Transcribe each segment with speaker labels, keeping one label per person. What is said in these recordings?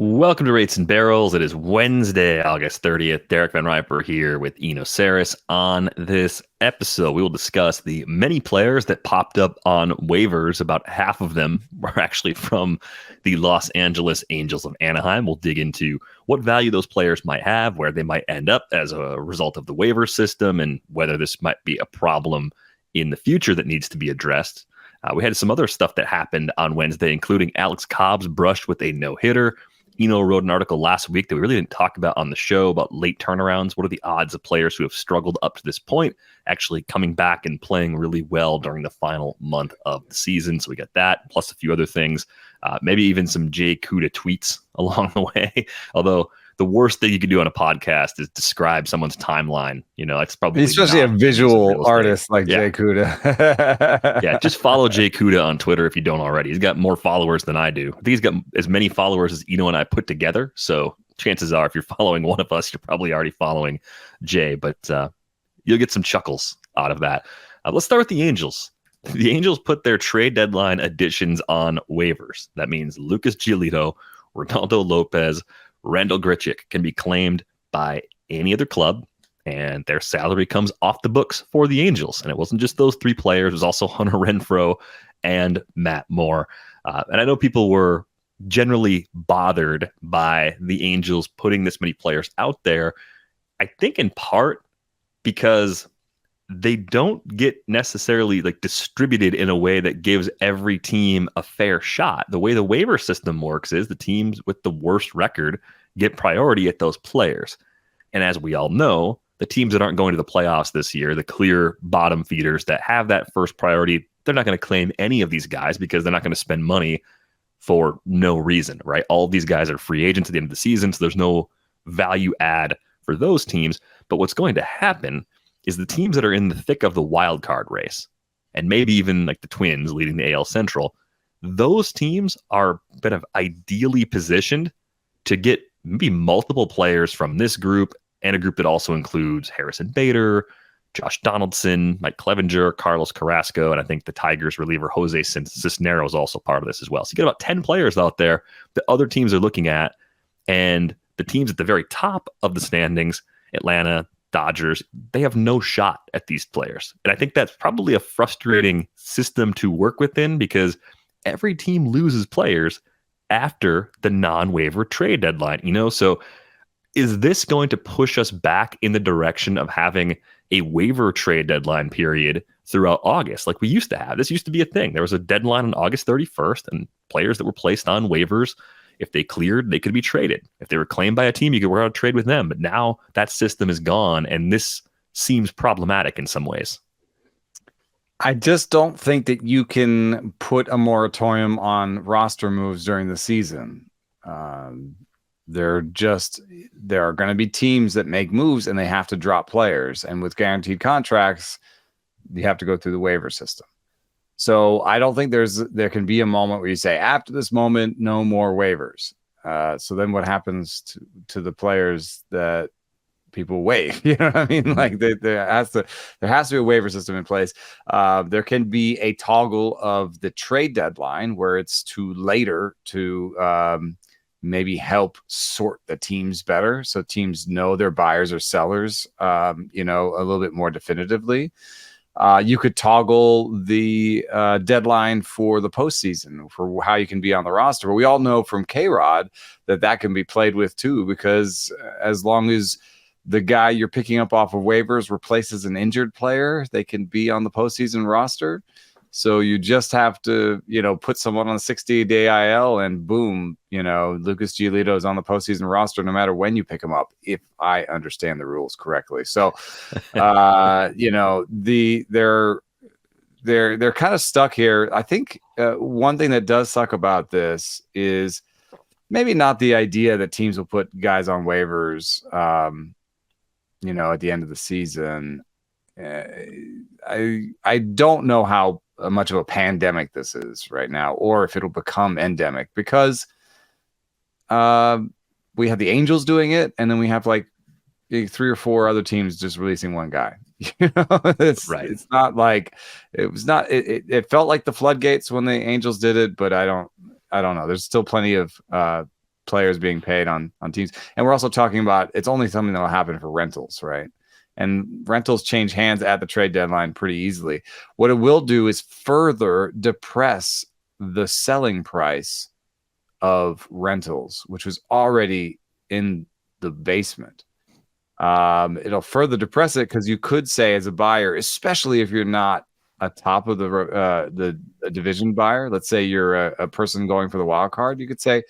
Speaker 1: Welcome to Rates and Barrels. It is Wednesday, August 30th. Derek Van Riper here with Eno Saris. On this episode, we will discuss the many players that popped up on waivers. About half of them were actually from the Los Angeles Angels of Anaheim. We'll dig into what value those players might have, where they might end up as a result of the waiver system, and whether this might be a problem in the future that needs to be addressed. We had some other stuff that happened on Wednesday, including Alex Cobb's brush with a no-hitter. Eno wrote an article last week that we really didn't talk about on the show about late turnarounds. What are the odds of players who have struggled up to this point actually coming back and playing really well during the final month of the season? So we got that, plus a few other things, maybe even some Jay Kuda tweets along the way. Although the worst thing you can do on a podcast is describe someone's timeline. You know, it's probably
Speaker 2: especially a visual artist like Jay Kuda.
Speaker 1: Yeah, just follow Jay Kuda on Twitter if you don't already. He's got more followers than I do. I think he's got as many followers as Eno and I put together. So chances are, if you're following one of us, you're probably already following Jay. But you'll get some chuckles out of that. Let's start with the Angels. The Angels put their trade deadline additions on waivers. That means Lucas Giolito, Ronaldo Lopez, Randall Grichuk can be claimed by any other club, and their salary comes off the books for the Angels. And it wasn't just those three players. It was also Hunter Renfroe and Matt Moore. And I know people were generally bothered by the Angels putting this many players out there, I think in part because they don't get necessarily like distributed in a way that gives every team a fair shot. The way the waiver system works is the teams with the worst record get priority at those players. And as we all know, the teams that aren't going to the playoffs this year, the clear bottom feeders that have that first priority, they're not going to claim any of these guys because they're not going to spend money for no reason, right? All of these guys are free agents at the end of the season, so there's no value add for those teams. But what's going to happen is the teams that are in the thick of the wild card race, and maybe even like the Twins leading the AL Central, those teams are kind of ideally positioned to get maybe multiple players from this group and a group that also includes Harrison Bader, Josh Donaldson, Mike Clevenger, Carlos Carrasco, and I think the Tigers reliever Jose Cisneros is also part of this as well. So you get about 10 players out there that other teams are looking at, and the teams at the very top of the standings, Atlanta, Dodgers, they have no shot at these players. And I think that's probably a frustrating system to work within because every team loses players after the non-waiver trade deadline, you know? So is this going to push us back in the direction of having a waiver trade deadline period throughout August like we used to have? This used to be a thing. There was a deadline on August 31st, and players that were placed on waivers, if they cleared, they could be traded. If they were claimed by a team, you could work out a trade with them. But now that system is gone, and this seems problematic in some ways.
Speaker 2: I just don't think that you can put a moratorium on roster moves during the season. There are going to be teams that make moves, and they have to drop players. And with guaranteed contracts, you have to go through the waiver system. So I don't think there can be a moment where you say, after this moment, no more waivers. So then what happens to the players that people waive? You know what I mean? Like there has to be a waiver system in place. There can be a toggle of the trade deadline where it's too later to maybe help sort the teams better, so teams know their buyers or sellers, a little bit more definitively. You could toggle the deadline for the postseason for how you can be on the roster. But we all know from K-Rod that can be played with too, because as long as the guy you're picking up off of waivers replaces an injured player, they can be on the postseason roster. So you just have to, put someone on a 60-day IL and boom, Lucas Giolito is on the postseason roster no matter when you pick him up, if I understand the rules correctly. So, they're kind of stuck here. I think one thing that does suck about this is maybe not the idea that teams will put guys on waivers, at the end of the season. I don't know how much of a pandemic this is right now, or if it'll become endemic, because we have the Angels doing it, and then we have like 3 or 4 other teams just releasing one guy. It's right. It's not like it was not. It felt like the floodgates when the Angels did it, but I don't know. There's still plenty of players being paid on teams. And we're also talking about it's only something that will happen for rentals, right? And rentals change hands at the trade deadline pretty easily. What it will do is further depress the selling price of rentals, which was already in the basement. It'll further depress it because you could say as a buyer, especially if you're not a top of the division buyer, let's say you're a person going for the wild card, you could say,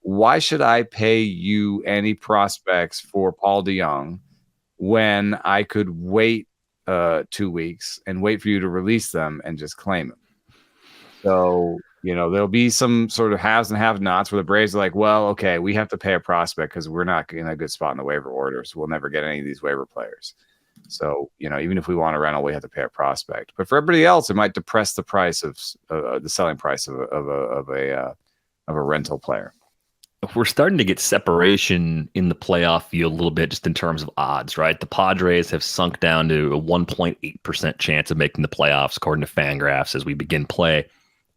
Speaker 2: why should I pay you any prospects for Paul DeJong when I could wait 2 weeks and wait for you to release them and just claim them? So, there'll be some sort of haves and have-nots where the Braves are like, well, okay, we have to pay a prospect because we're not in a good spot in the waiver order, so we'll never get any of these waiver players. So, even if we want a rental, we have to pay a prospect. But for everybody else, it might depress the price of the selling price of a rental player.
Speaker 1: We're starting to get separation in the playoff field a little bit just in terms of odds, right? The Padres have sunk down to a 1.8% chance of making the playoffs, according to Fangraphs, as we begin play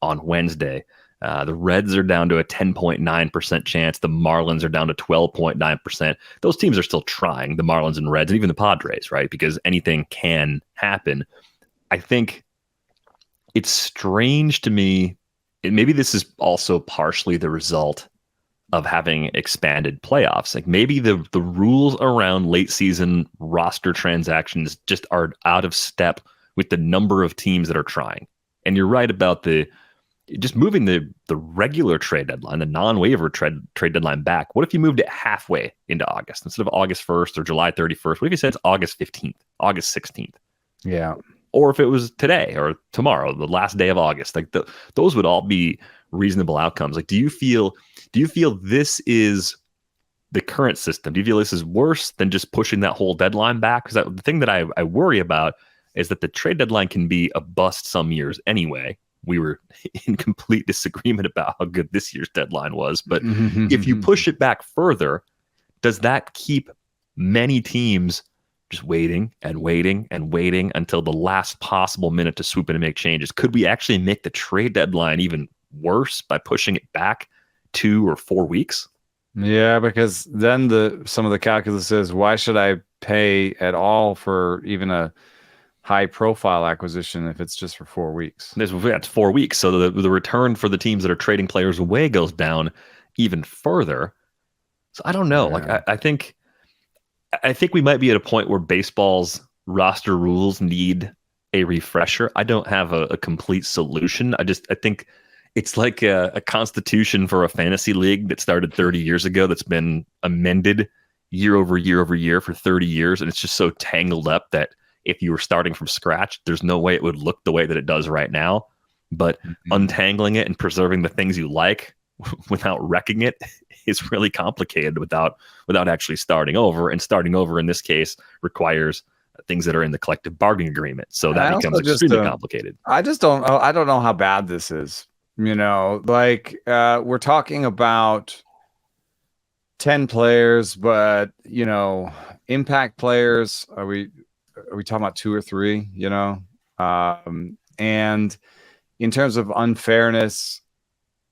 Speaker 1: on Wednesday. The Reds are down to a 10.9% chance. The Marlins are down to 12.9%. Those teams are still trying, the Marlins and Reds, and even the Padres, right? Because anything can happen. I think it's strange to me, and maybe this is also partially the result of having expanded playoffs. Like maybe the rules around late season roster transactions just are out of step with the number of teams that are trying. And you're right about just moving the regular trade deadline, the non-waiver trade deadline back. What if you moved it halfway into August instead of August 1st or July 31st? What if you said it's August 15th, August 16th?
Speaker 2: Yeah.
Speaker 1: Or if it was today or tomorrow, the last day of August, like those would all be reasonable outcomes. Like, do you feel this is the current system? Do you feel this is worse than just pushing that whole deadline back? Because the thing that I worry about is that the trade deadline can be a bust some years anyway. We were in complete disagreement about how good this year's deadline was. But if you push it back further, does that keep many teams just waiting and waiting and waiting until the last possible minute to swoop in and make changes? Could we actually make the trade deadline even worse by pushing it back 2 or 4 weeks?
Speaker 2: Yeah, because then some of the calculus is, why should I pay at all for even a high-profile acquisition if it's just for 4 weeks?
Speaker 1: That's 4 weeks. So the return for the teams that are trading players away goes down even further. So I don't know.
Speaker 2: Yeah.
Speaker 1: Like I think we might be at a point where baseball's roster rules need a refresher. I don't have a complete solution. I think it's like a constitution for a fantasy league that started 30 years ago that's been amended year over year over year for 30 years. And it's just so tangled up that if you were starting from scratch, there's no way it would look the way that it does right now. But untangling it and preserving the things you like without wrecking it is really complicated without actually starting over. And starting over in this case requires things that are in the collective bargaining agreement. So that becomes extremely complicated.
Speaker 2: I don't know how bad this is. We're talking about 10 players, but impact players, are we talking about 2 or 3, and in terms of unfairness,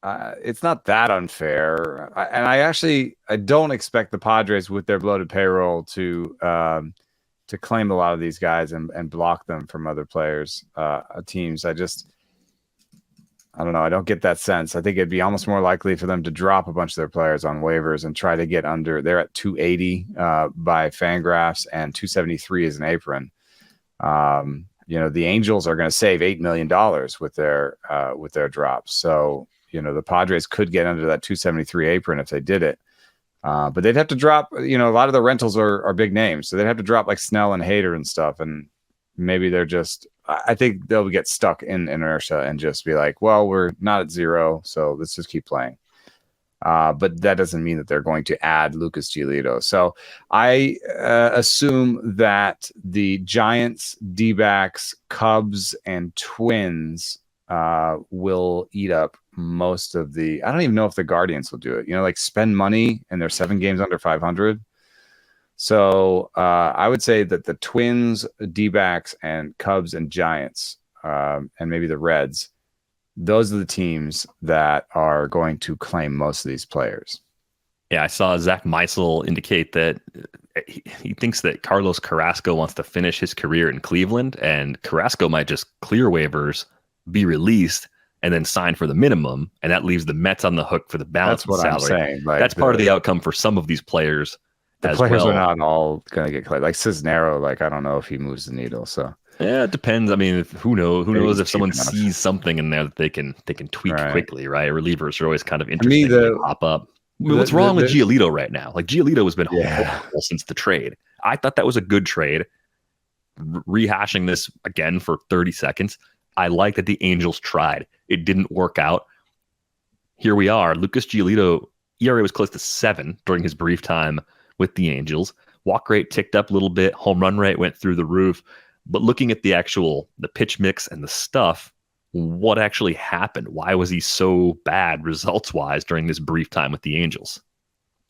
Speaker 2: it's not that unfair. I don't expect the Padres with their bloated payroll to claim a lot of these guys and block them from other players, teams. I don't know. I don't get that sense. I think it'd be almost more likely for them to drop a bunch of their players on waivers and try to get under. They're at 280 by Fangraphs and 273 as an apron. The Angels are going to save $8 million with their drops. So, the Padres could get under that 273 apron if they did it. But they'd have to drop, a lot of the rentals are big names. So they'd have to drop like Snell and Hader and stuff. And maybe I think they'll get stuck in inertia and just be like, well, we're not at 0, so let's just keep playing. But that doesn't mean that they're going to add Lucas Giolito. So I assume that the Giants, D-backs, Cubs, and Twins will eat up most of the. I don't even know if the Guardians will do it. Spend money and they're 7 games under 500. So I would say that the Twins, D-backs, and Cubs and Giants, and maybe the Reds, those are the teams that are going to claim most of these players.
Speaker 1: Yeah, I saw Zach Meisel indicate that he thinks that Carlos Carrasco wants to finish his career in Cleveland, and Carrasco might just clear waivers, be released, and then sign for the minimum, and that leaves the Mets on the hook for the balance
Speaker 2: That's what
Speaker 1: of the
Speaker 2: I'm
Speaker 1: salary.
Speaker 2: saying. Like
Speaker 1: That's part of the outcome for some of these players.
Speaker 2: the
Speaker 1: as
Speaker 2: players
Speaker 1: well.
Speaker 2: are not all going to get cleared. Like Cisnero, like I don't know if he moves the needle. So
Speaker 1: yeah, it depends. I mean, who knows? Who
Speaker 2: maybe
Speaker 1: knows
Speaker 2: he's
Speaker 1: if someone
Speaker 2: cheap enough.
Speaker 1: sees something in there that they can tweak
Speaker 2: Right.
Speaker 1: quickly, right? Relievers are always kind of
Speaker 2: To me,
Speaker 1: interesting. They pop up. What's wrong with Giolito right now? Like Giolito has been horrible since the trade. I thought that was a good trade. Rehashing this again for 30 seconds, I like that the Angels tried. It didn't work out. Here we are. Lucas Giolito, ERA was close to 7 during his brief time with the Angels. Walk rate ticked up a little bit. Home run rate went through the roof. But looking at the pitch mix and the stuff, what actually happened? Why was he so bad results-wise during this brief time with the Angels?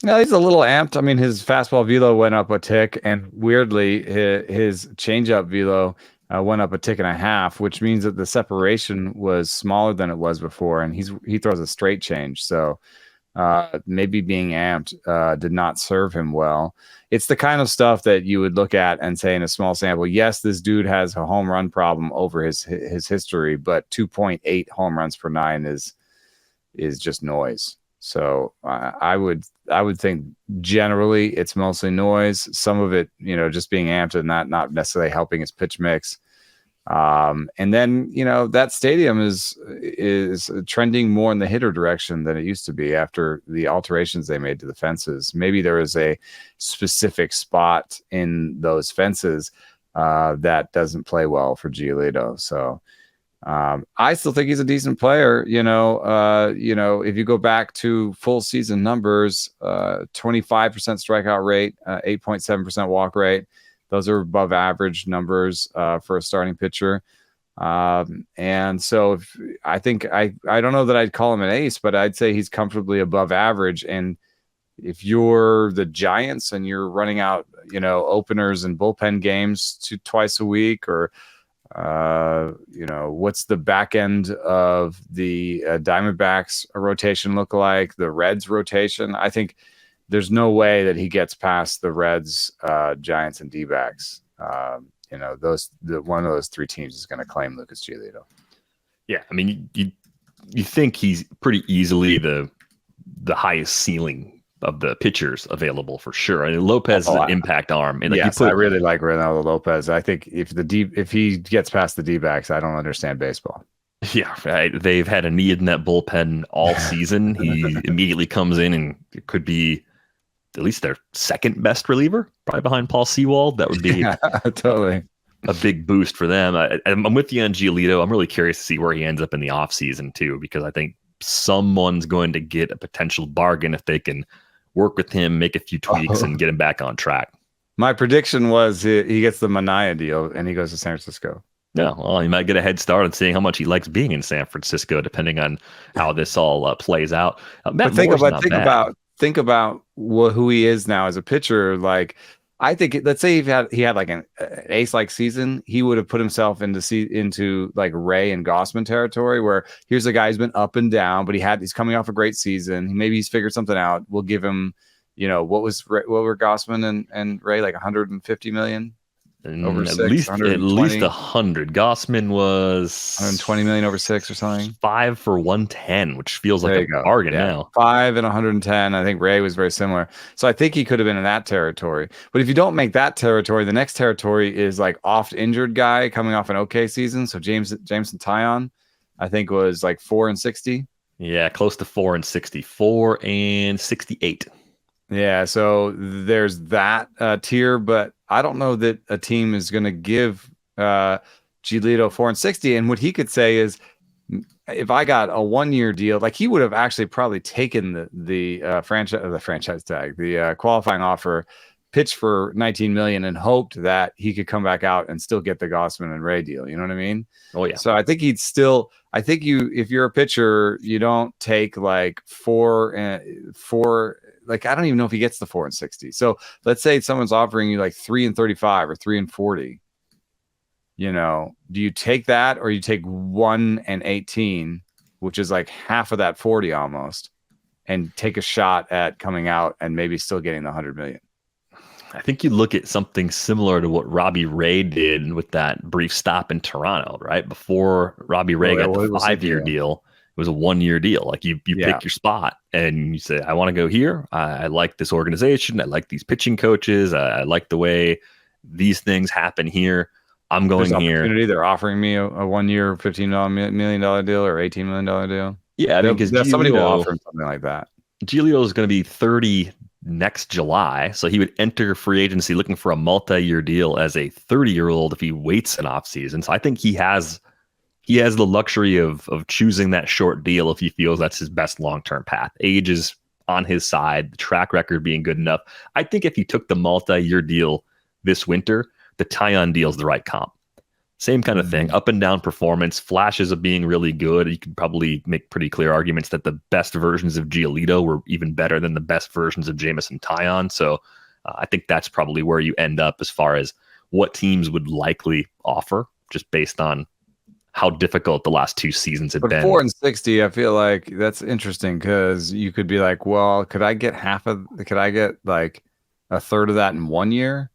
Speaker 2: No, he's a little amped. I mean, his fastball velo went up a tick, and weirdly, his changeup velo went up a tick and a half, which means that the separation was smaller than it was before, and he throws a straight change. So maybe being amped did not serve him well. It's the kind of stuff that you would look at and say in a small sample, yes, this dude has a home run problem over his history, but 2.8 home runs per 9 is just noise. So I would think generally it's mostly noise. Some of it, just being amped and not necessarily helping his pitch mix. And then, that stadium is trending more in the hitter direction than it used to be after the alterations they made to the fences. Maybe there is a specific spot in those fences that doesn't play well for Giolito. So I still think he's a decent player. If you go back to full season numbers, 25% strikeout rate, 8.7% walk rate. Those are above average numbers for a starting pitcher. And so I don't know that I'd call him an ace, but I'd say he's comfortably above average. And if you're the Giants and you're running out, openers and bullpen games twice a week, or what's the back end of the Diamondbacks rotation look like, the Reds rotation? I think there's no way that he gets past the Reds, Giants, and D-backs. One of those three teams is going to claim Lucas Giolito.
Speaker 1: Yeah, I mean, you think he's pretty easily the highest ceiling of the pitchers available for sure. I mean, Lopez is an impact arm, and
Speaker 2: yes, I really like Ronaldo Lopez. I think if he gets past the D-backs, I don't understand baseball.
Speaker 1: Yeah, right. They've had a need in that bullpen all season. He immediately comes in, and it could be at least their second best reliever, probably behind Paul Sewald. That would be
Speaker 2: totally
Speaker 1: a big boost for them. I'm with you on Giolito. I'm really curious to see where he ends up in the offseason too, because I think someone's going to get a potential bargain if they can work with him, make a few tweaks, and get him back on track.
Speaker 2: My prediction was he gets the Mania deal and he goes to San Francisco.
Speaker 1: Yeah, well, he might get a head start on seeing how much he likes being in San Francisco, depending on how this all plays out.
Speaker 2: But think about who he is now as a pitcher. Like, I think, let's say he had like an ace-like season, he would have put himself into like Ray and Gossman territory, where here's a guy who's been up and down, but he's coming off a great season. Maybe he's figured something out. We'll give him, what were Gossman and Ray, like 150 million? Over
Speaker 1: at
Speaker 2: 6,
Speaker 1: least 100. Gossman was
Speaker 2: 120 million over 6 or something.
Speaker 1: 5 for 110, which feels like a bargain now.
Speaker 2: 5 and 110. I think Ray was very similar. So I think he could have been in that territory. But if you don't make that territory, the next territory is like oft injured guy coming off an okay season. So Jameson Taillon, I think, was like 4 and 60.
Speaker 1: Yeah, close to 4 and 64 and 68.
Speaker 2: Yeah, so there's that tier, but I don't know that a team is going to give Giolito 4 and 60. And what he could say is, if I got a 1-year deal, like he would have actually probably taken the franchise tag, the qualifying offer, pitched for 19 million, and hoped that he could come back out and still get the Gossman and Ray deal. You know what I mean?
Speaker 1: Oh yeah.
Speaker 2: So I think if you're a pitcher, you don't take like 4. Like, I don't even know if he gets the 4 and 60. So let's say someone's offering you like 3 and 35 or 3 and 40. Do you take that, or you take 1 and 18, which is like half of that 40 almost? and take a shot at coming out and maybe still getting the 100 million.
Speaker 1: I think you look at something similar to what Robbie Ray did with that brief stop in Toronto, right? Before Robbie Ray got the 5-year deal, it was a 1-year deal. Like you pick your spot and you say, I want to go here. I like this organization. I like these pitching coaches. I like the way these things happen here. I'm going here.
Speaker 2: They're offering me a 1-year, $15 million deal or $18 million deal.
Speaker 1: Yeah, because
Speaker 2: somebody will offer him something like that.
Speaker 1: Giolito is going to be 30 next July, so he would enter free agency looking for a multi-year deal as a 30-year-old if he waits an offseason. So I think he has the luxury of choosing that short deal if he feels that's his best long-term path. Age is on his side, the track record being good enough. I think if he took the multi-year deal this winter, the Taillon deal is the right comp. Same kind of thing, up and down performance, flashes of being really good. You could probably make pretty clear arguments that the best versions of Giolito were even better than the best versions of Jameson Taillon. So I think that's probably where you end up as far as what teams would likely offer, just based on how difficult the last 2 seasons have been.
Speaker 2: 4 and 60, I feel like that's interesting because you could be like, well, could I get like a third of that in 1 year?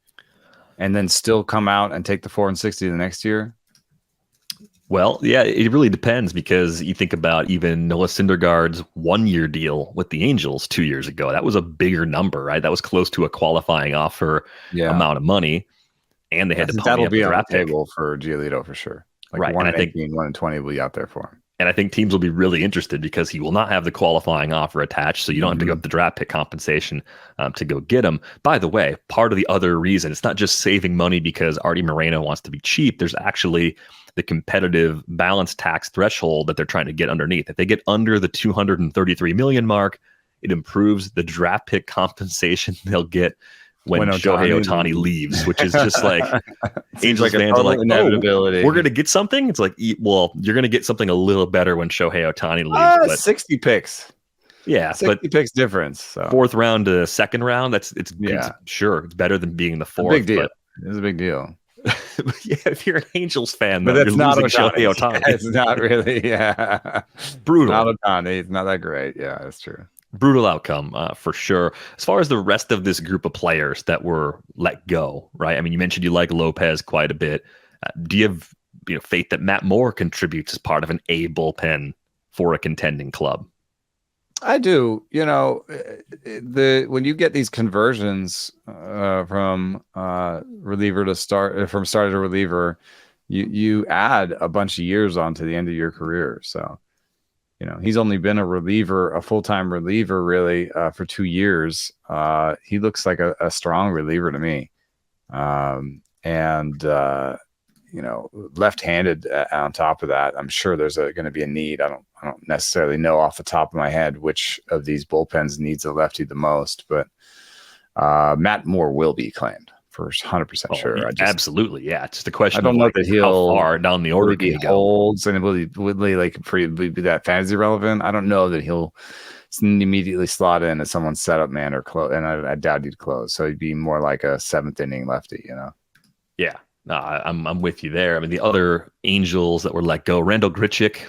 Speaker 2: And then still come out and take the 4 and 60 the next year?
Speaker 1: Well, yeah, it really depends because you think about even Noah Syndergaard's 1-year deal with the Angels 2 years ago. That was a bigger number, right? That was close to a qualifying offer amount of money, and they had to pony up the draft
Speaker 2: table for Giolito for sure. Like
Speaker 1: right,
Speaker 2: 1 and 18, 1 and 20 will be out there for him.
Speaker 1: And I think teams will be really interested because he will not have the qualifying offer attached, so you don't have to go up the draft pick compensation to go get him. By the way, part of the other reason, it's not just saving money because Artie Moreno wants to be cheap. There's actually the competitive balance tax threshold that they're trying to get underneath. If they get under the $233 million mark, it improves the draft pick compensation they'll get when Shohei Ohtani leaves, which is just like Angels fans are like, inevitability. We're going to get something. It's like, well, you're going to get something a little better when Shohei Ohtani leaves. But
Speaker 2: 60 picks. Yeah, 60 picks difference. So.
Speaker 1: 4th round to 2nd round. It's sure. It's better than being the 4th.
Speaker 2: Big deal. It's a big deal.
Speaker 1: Yeah, if you're an Angels fan,
Speaker 2: but that's not
Speaker 1: Shohei Ohtani.
Speaker 2: It's not really. Yeah,
Speaker 1: brutal.
Speaker 2: Not Ohtani. It's not that great. Yeah, that's true.
Speaker 1: Brutal outcome for sure. As far as the rest of this group of players that were let go, right? I mean, you mentioned you like Lopez quite a bit. Do you have faith that Matt Moore contributes as part of an A bullpen for a contending club?
Speaker 2: I do. When you get these conversions from reliever to start, from starter to reliever, you add a bunch of years on to the end of your career. So. He's only been a full-time reliever really for 2 years. He looks like a strong reliever to me. Left-handed on top of that, I'm sure there's going to be a need. I don't necessarily know off the top of my head which of these bullpens needs a lefty the most, but Matt Moore will be claimed. For 100% sure.
Speaker 1: Absolutely, yeah. It's just a question.
Speaker 2: I don't know that he'll
Speaker 1: how far down the order
Speaker 2: he holds, and will he be that fantasy relevant? I don't know that he'll immediately slot in as someone's setup man or close, and I doubt he'd close. So he'd be more like a 7th inning lefty,
Speaker 1: Yeah, I'm with you there. I mean, the other Angels that were let go, Randall Grichuk,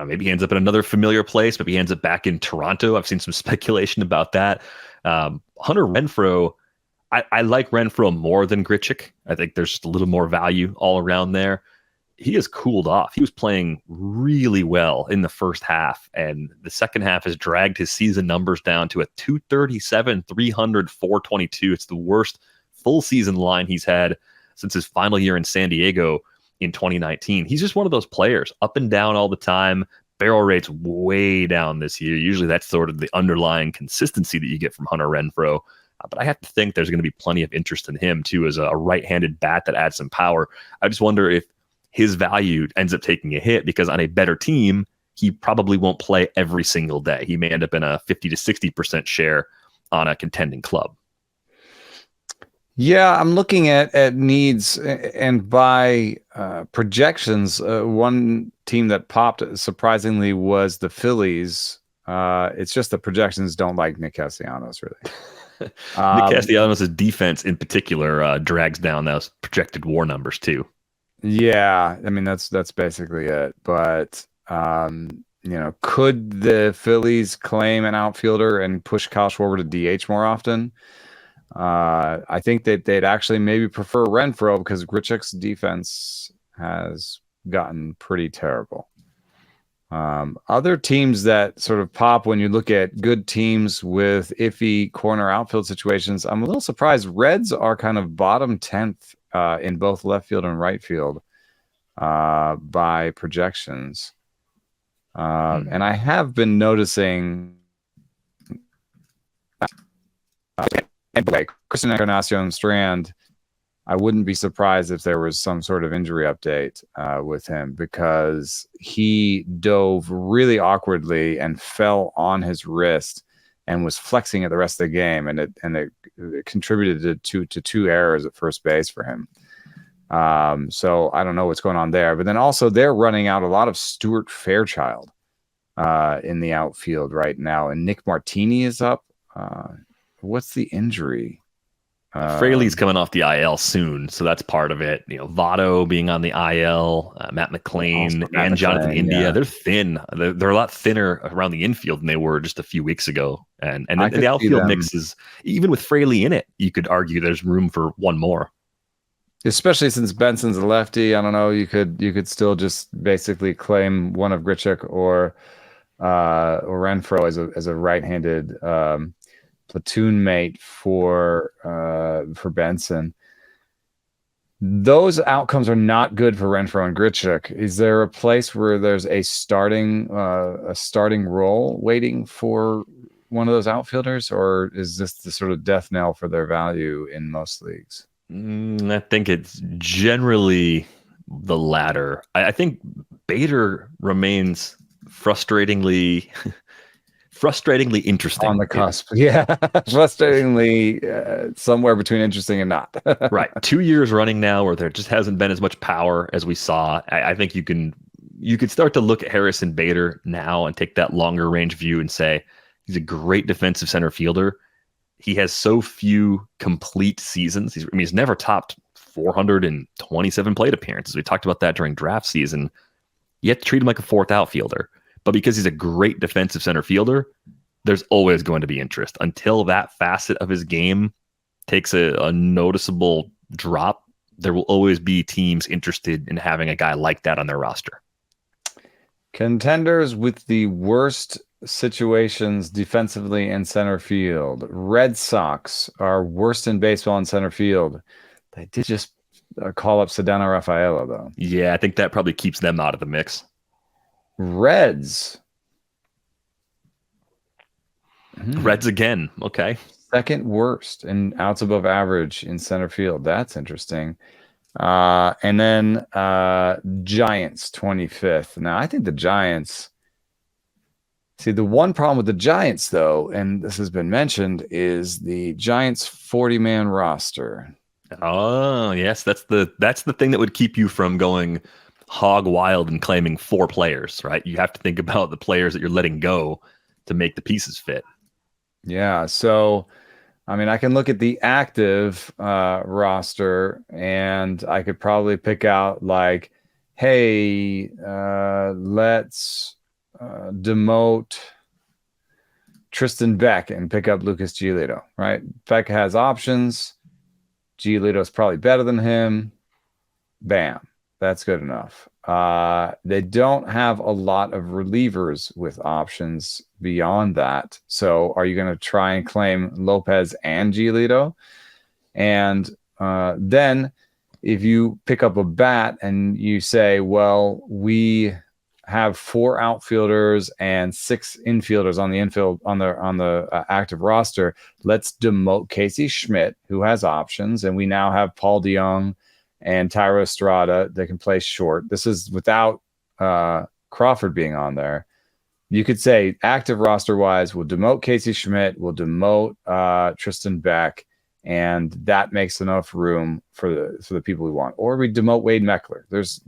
Speaker 1: maybe he ends up in another familiar place. Maybe he ends up back in Toronto. I've seen some speculation about that. Hunter Renfroe. I like Renfroe more than Grichuk. I think there's just a little more value all around there. He has cooled off. He was playing really well in the first half, and the second half has dragged his season numbers down to a 237, 300, 422. It's the worst full season line he's had since his final year in San Diego in 2019. He's just one of those players, up and down all the time. Barrel rate's way down this year. Usually that's sort of the underlying consistency that you get from Hunter Renfroe. But I have to think there's going to be plenty of interest in him, too, as a right-handed bat that adds some power. I just wonder if his value ends up taking a hit because on a better team, he probably won't play every single day. He may end up in a 50 to 60% share on a contending club.
Speaker 2: Yeah, I'm looking at needs, and by projections, one team that popped surprisingly was the Phillies. It's just the projections don't like Nick Castellanos, really.
Speaker 1: Nick Castellanos' defense in particular drags down those projected WAR numbers too.
Speaker 2: Yeah, I mean that's basically it. But could the Phillies claim an outfielder and push Kyle Schwarber to DH more often? I think that they'd actually maybe prefer Renfroe because Grichuk's defense has gotten pretty terrible. Other teams that sort of pop when you look at good teams with iffy corner outfield situations, I'm a little surprised. Reds are kind of bottom 10th in both left field and right field by projections. And I have been noticing anyway, Christian Encarnacion Strand, I wouldn't be surprised if there was some sort of injury update with him because he dove really awkwardly and fell on his wrist and was flexing it the rest of the game, and it contributed to two errors at first base for him. So I don't know what's going on there. But then also they're running out a lot of Stuart Fairchild in the outfield right now, and Nick Martini is up. What's the injury?
Speaker 1: Fraley's coming off the IL soon, so that's part of it. Votto being on the IL, Matt McClain and Jonathan India, yeah. They're thin. They're a lot thinner around the infield than they were just a few weeks ago. And the outfield mix is, even with Fraley in it, you could argue there's room for one more.
Speaker 2: Especially since Benson's a lefty, I don't know. You could still just basically claim one of Grichuk or Renfroe as a right-handed platoon mate for Benson. Those outcomes are not good for Renfroe and Grichuk. Is there a place where there's a starting role waiting for one of those outfielders, or is this the sort of death knell for their value in most leagues?
Speaker 1: I think it's generally the latter. I think Bader remains frustratingly interesting
Speaker 2: on the cusp. Yeah, frustratingly somewhere between interesting and not.
Speaker 1: Right, 2 years running now where there just hasn't been as much power as we saw. I think you could start to look at Harrison Bader now and take that longer range view and say he's a great defensive center fielder. He has so few complete seasons. He's never topped 427 plate appearances. We talked about that during draft season. You have to treat him like a fourth outfielder. But because he's a great defensive center fielder, there's always going to be interest. Until that facet of his game takes a noticeable drop, there will always be teams interested in having a guy like that on their roster.
Speaker 2: Contenders with the worst situations defensively in center field. Red Sox are worst in baseball in center field. They did just call up Cedeno Rafaela, though.
Speaker 1: Yeah, I think that probably keeps them out of the mix.
Speaker 2: Reds
Speaker 1: again. Okay.
Speaker 2: Second worst in outs above average in center field. That's interesting. And then Giants 25th. Now, I think the Giants. See, the one problem with the Giants, though, and this has been mentioned, is the Giants 40-man roster.
Speaker 1: Oh, yes, that's the thing that would keep you from going hog wild and claiming 4 players, right? You have to think about the players that you're letting go to make the pieces fit.
Speaker 2: Yeah, so I mean, I can look at the active roster, and I could probably pick out like, hey, let's demote Tristan Beck and pick up Lucas Giolito, right? Beck has options. Giolito is probably better than him. Bam. That's good enough. They don't have a lot of relievers with options beyond that. So are you going to try and claim Lopez and Giolito? And then if you pick up a bat and you say, well, we have 4 outfielders and 6 infielders on the infield on the active roster, let's demote Casey Schmidt, who has options, and we now have Paul DeYoung and Tyro Estrada that can play short. This is without Crawford being on there. You could say active roster wise, we'll demote Casey Schmidt, we'll demote Tristan Beck, and that makes enough room for the people we want. Or we demote Wade Meckler. There's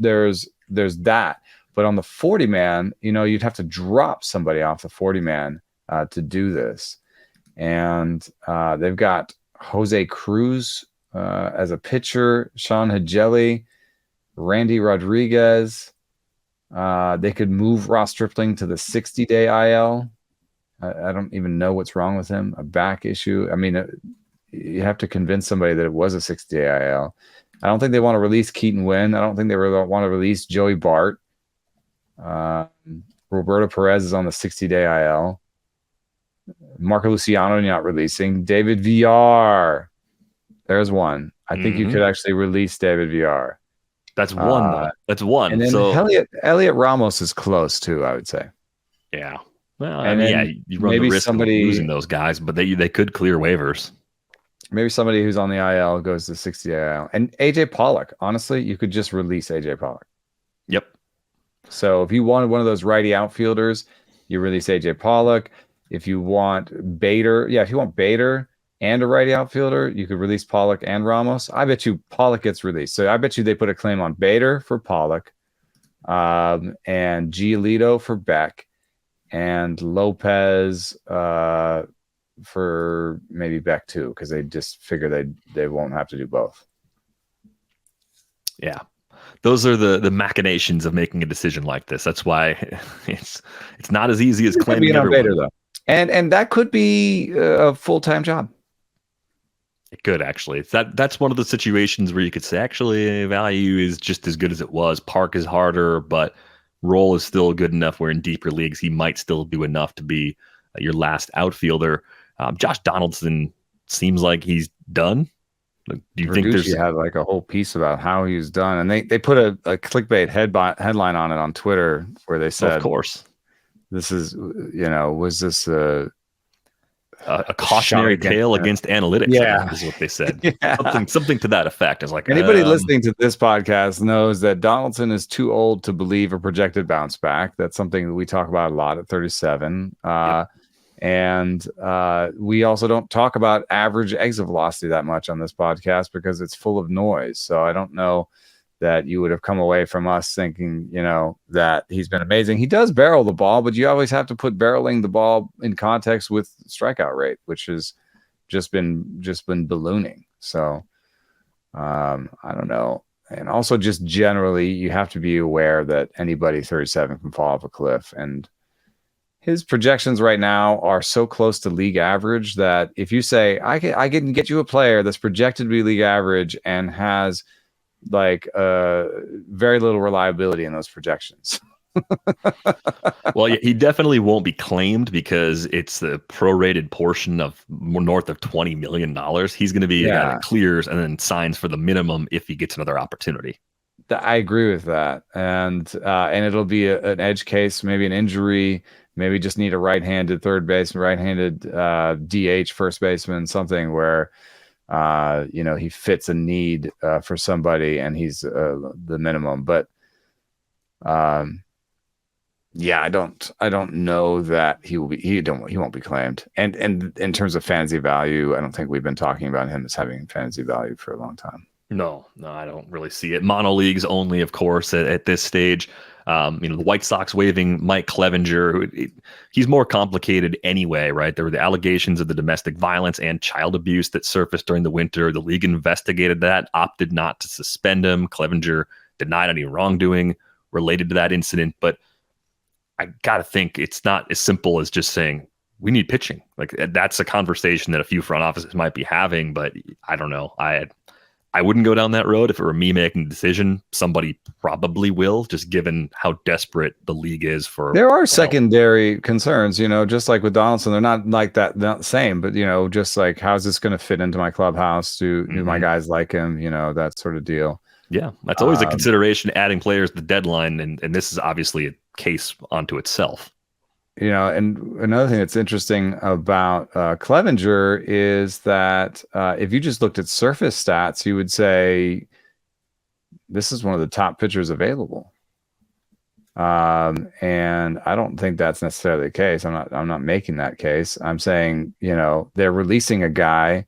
Speaker 2: that. But on the 40-man, you'd have to drop somebody off the 40-man to do this. And they've got Jose Cruz as a pitcher, Sean Hageli, Randy Rodriguez. They could move Ross Stripling to the 60-day IL. I don't even know what's wrong with him. A back issue. I mean, you have to convince somebody that it was a 60-day IL. I don't think they want to release Keaton Wynn. I don't think they really want to release Joey Bart. Roberto Perez is on the 60-day IL. Marco Luciano, you're not releasing. David VR. There's one. I think you could actually release David VR.
Speaker 1: That's one, though. That's one.
Speaker 2: And then
Speaker 1: so
Speaker 2: Elliot Ramos is close, too, I would say.
Speaker 1: Yeah. Well,
Speaker 2: And
Speaker 1: you run the risk of losing those guys, but they could clear waivers.
Speaker 2: Maybe somebody who's on the IL goes to 60 IL. And AJ Pollock, honestly, you could just release AJ Pollock.
Speaker 1: Yep.
Speaker 2: So if you wanted one of those righty outfielders, you release AJ Pollock. If you want Bader, if you want Bader and a righty outfielder, you could release Pollock and Ramos. I bet you Pollock gets released. So I bet you they put a claim on Bader for Pollock, and Giolito for Beck, and Lopez for maybe Beck too, because they just figure they won't have to do both.
Speaker 1: Yeah. Those are the machinations of making a decision like this. That's why it's not as easy as claiming everyone.
Speaker 2: Bader, though. And that could be a full-time job.
Speaker 1: It could actually. That's one of the situations where you could say actually value is just as good as it was. Park is harder, but role is still good enough where in deeper leagues he might still do enough to be your last outfielder. Josh Donaldson seems like he's done. Do you think
Speaker 2: Verducci had like a whole piece about how he's done, and they put a clickbait headline on it on Twitter where they said,
Speaker 1: of course,
Speaker 2: this is was this a
Speaker 1: cautionary tale against analytics?
Speaker 2: Yeah,
Speaker 1: is what they said.
Speaker 2: Yeah.
Speaker 1: Something to that effect. Is like
Speaker 2: anybody listening to this podcast knows that Donaldson is too old to believe a projected bounce back. That's something that we talk about a lot at 37. Yep. And we also don't talk about average exit velocity that much on this podcast because it's full of noise. So I don't know that you would have come away from us thinking, that he's been amazing. He does barrel the ball, but you always have to put barreling the ball in context with strikeout rate, which has just been ballooning. So I don't know. And also just generally, you have to be aware that anybody 37 can fall off a cliff. And his projections right now are so close to league average that if you say, I can get you a player that's projected to be league average and has like very little reliability in those projections.
Speaker 1: Well, he definitely won't be claimed because it's the prorated portion of north of $20 million. He's going to be a guy that clears and then signs for the minimum if he gets another opportunity.
Speaker 2: I agree with that. And it'll be an edge case, maybe an injury, maybe just need a right-handed third baseman, right-handed DH first baseman, something where he fits a need for somebody and he's the minimum. But I don't know that he won't be claimed. And in terms of fantasy value, I don't think we've been talking about him as having fantasy value for a long time.
Speaker 1: No, I don't really see it. Mono leagues only, of course, at this stage. The White Sox waiving Mike Clevenger. He's more complicated anyway, right? There were the allegations of the domestic violence and child abuse that surfaced during the winter. The league investigated that, opted not to suspend him. Clevenger denied any wrongdoing related to that incident. But I got to think it's not as simple as just saying, we need pitching. Like that's a conversation that a few front offices might be having, but I don't know. I wouldn't go down that road. If it were me making the decision, somebody probably will, just given how desperate the league is for.
Speaker 2: There are secondary concerns, just like with Donaldson. They're not like that, not the same, but just like, how's this going to fit into my clubhouse? Do my guys like him? That sort of deal.
Speaker 1: Yeah, that's always a consideration, adding players to the deadline, and this is obviously a case onto itself.
Speaker 2: And another thing that's interesting about Clevenger is that if you just looked at surface stats, you would say this is one of the top pitchers available. And I don't think that's necessarily the case. I'm not making that case. I'm saying, they're releasing a guy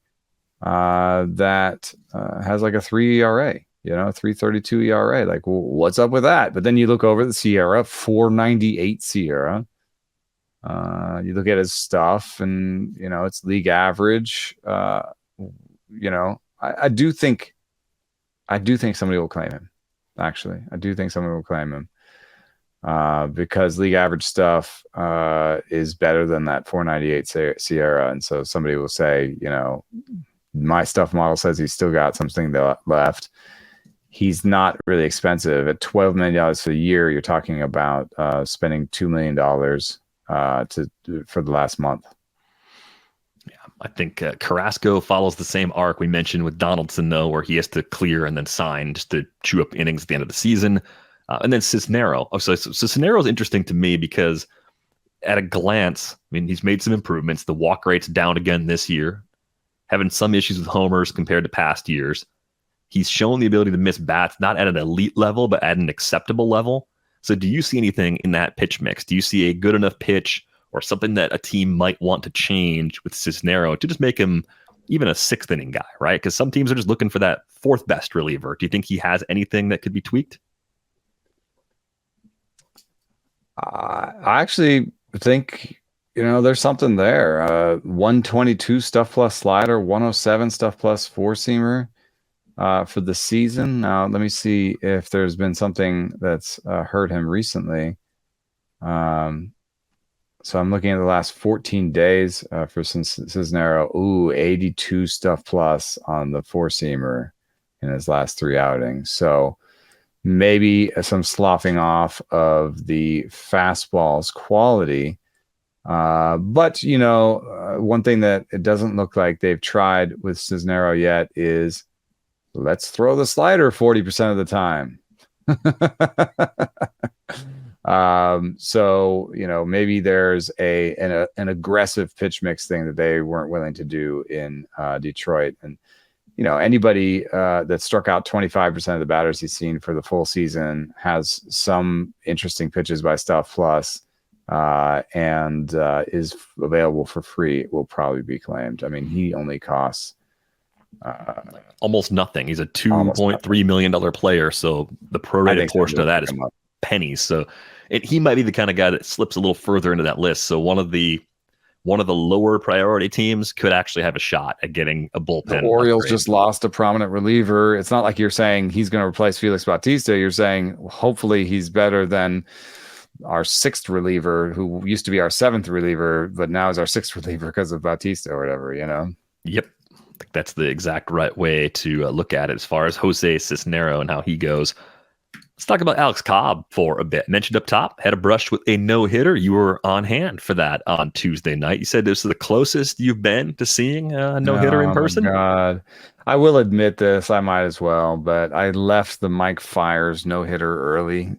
Speaker 2: that has like a 3 ERA, 3.32 ERA. Like, well, what's up with that? But then you look over the Sierra, 4.98 Sierra. You look at his stuff and, it's league average. I do think somebody will claim him. Actually, I do think somebody will claim him. because league average stuff is better than that 498 Sierra. And so somebody will say, my stuff model says he's still got something left. He's not really expensive. At $12 million for the year, you're talking about spending $2 million for the last month.
Speaker 1: Yeah, I think Carrasco follows the same arc we mentioned with Donaldson, though, where he has to clear and then sign just to chew up innings at the end of the season. And then Cisnero. So Cisnero is interesting to me because at a glance, I mean, he's made some improvements. The walk rate's down again this year, having some issues with homers compared to past years. He's shown the ability to miss bats, not at an elite level, but at an acceptable level. So do you see anything in that pitch mix? Do you see a good enough pitch or something that a team might want to change with Cisnero to just make him even a sixth inning guy, right? Because some teams are just looking for that fourth best reliever. Do you think he has anything that could be tweaked?
Speaker 2: I actually think, there's something there. 122 stuff plus slider, 107 stuff plus four-seamer for the season. Now, let me see if there's been something that's hurt him recently. So I'm looking at the last 14 days for Cisnero. Ooh, 82 stuff plus on the four-seamer in his last 3 outings. So maybe some sloughing off of the fastball's quality. But, one thing that it doesn't look like they've tried with Cisnero yet is let's throw the slider 40% of the time. So, maybe there's an aggressive pitch mix thing that they weren't willing to do in Detroit. And, anybody that struck out 25% of the batters he's seen for the full season has some interesting pitches by Stuff Plus and is available for free. It will probably be claimed. I mean, he only costs
Speaker 1: almost nothing. He's a $2.3 million player. So the prorated portion of that is pennies. So he might be the kind of guy that slips a little further into that list. So one of the lower priority teams could actually have a shot at getting a bullpen.
Speaker 2: The Orioles just lost a prominent reliever. It's not like you're saying he's going to replace Felix Bautista. You're saying hopefully he's better than our sixth reliever, who used to be our seventh reliever, but now is our sixth reliever because of Bautista or whatever,
Speaker 1: Yep. I think that's the exact right way to look at it as far as Jose Cisnero and how he goes. Let's talk about Alex Cobb for a bit. Mentioned up top, had a brush with a no-hitter. You were on hand for that on Tuesday night. You said this is the closest you've been to seeing a no-hitter in person?
Speaker 2: Oh, my God. I will admit this. I might as well, but I left the Mike Fiers no-hitter early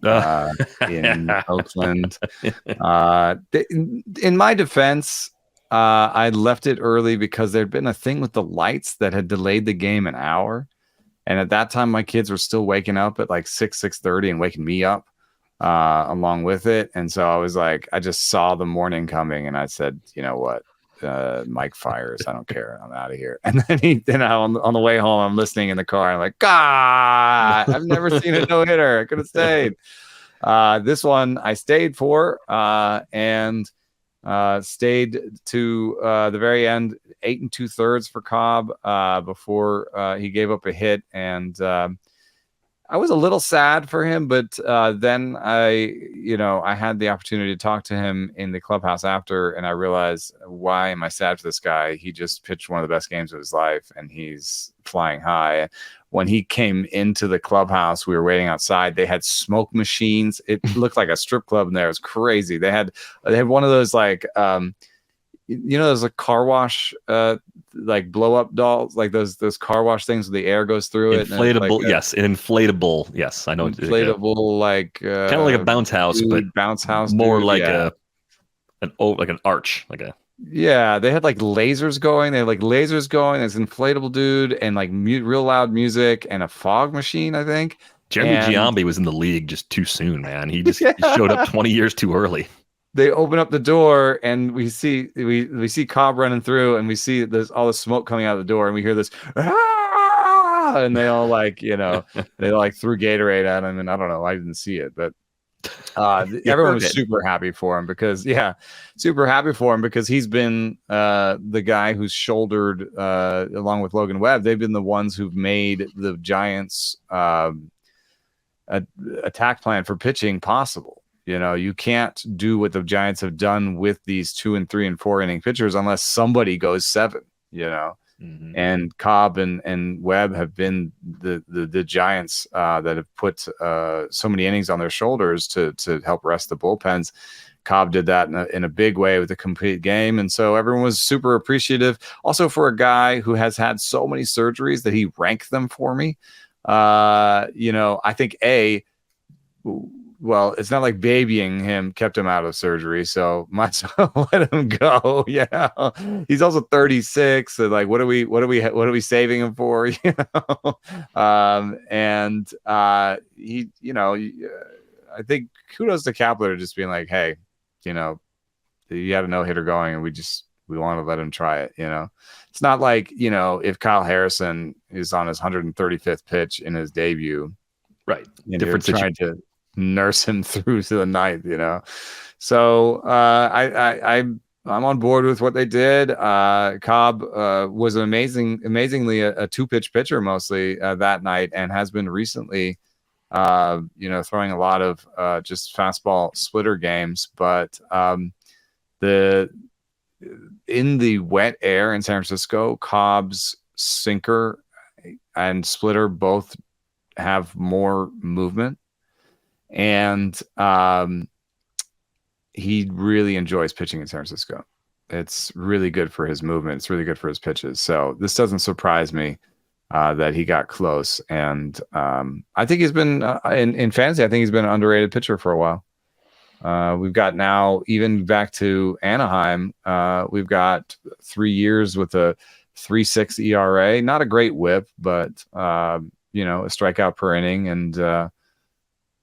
Speaker 2: in Oakland. In my defense, I left it early because there'd been a thing with the lights that had delayed the game an hour. And at that time, my kids were still waking up at like 6:30 and waking me up along with it. And so I was like, I just saw the morning coming and I said, you know what, Mike Fiers, I don't care. I'm out of here. And then on the way home, I'm listening in the car. I'm like, God, I've never seen a no-hitter. I could have stayed. This one I stayed for and stayed to the very end, 8 2/3 for Cobb before he gave up a hit. And I was a little sad for him, but then I had the opportunity to talk to him in the clubhouse after, and I realized, why am I sad for this guy? He just pitched one of the best games of his life, and he's flying high. When he came into the clubhouse, we were waiting outside. They had smoke machines. It looked like a strip club in there. It was crazy. They had one of those like those like car wash like blow up dolls, like those car wash things where the air goes through it.
Speaker 1: Inflatable, yes, an inflatable, yes, I know.
Speaker 2: Inflatable, like
Speaker 1: kind of like a bounce house, but
Speaker 2: bounce house,
Speaker 1: more like an arch, like a.
Speaker 2: Yeah, they had like lasers going. They had like lasers going. There's an inflatable dude and like real loud music and a fog machine, I think.
Speaker 1: Jeremy Giambi was in the league just too soon, man. He just showed up 20 years too early.
Speaker 2: They open up the door and we see Cobb running through, and we see there's all the smoke coming out of the door, and we hear this, and they all like, they like threw Gatorade at him, and I don't know, I didn't see it, but everyone was super happy for him because he's been the guy who's shouldered along with Logan Webb. They've been the ones who've made the Giants attack plan for pitching possible. You know, you can't do what the Giants have done with these 2 and 3 and 4 inning pitchers unless somebody goes 7, you know.
Speaker 1: Mm-hmm.
Speaker 2: And Cobb and Webb have been the Giants that have put so many innings on their shoulders to help rest the bullpens. Cobb did that in a big way with a complete game. And so everyone was super appreciative. Also, for a guy who has had so many surgeries that he ranked them for me. You know, I think well, it's not like babying him kept him out of surgery, so might as well let him go. Yeah, he's also 36. So like, what are we saving him for? You know, and he, you know, I think kudos to Kepler just being like, hey, you know, you had a no hitter going, and we want to let him try it. You know, it's not like, you know, if Kyle Harrison is on his 135th pitch in his debut,
Speaker 1: right?
Speaker 2: Different trying to nurse him through to the ninth, you know. So I'm on board with what they did. Cobb was amazingly a 2-pitch pitcher mostly that night, and has been recently, you know, throwing a lot of just fastball splitter games. But in the wet air in San Francisco, Cobb's sinker and splitter both have more movement. And he really enjoys pitching in San Francisco. It's really good for his movement. It's really good for his pitches. So this doesn't surprise me that he got close. And I think he's been in fantasy. I think he's been an underrated pitcher for a while. We've got now, even back to Anaheim, we've got 3 years with a 3.6 ERA. Not a great whip, but you know, a strikeout per inning, and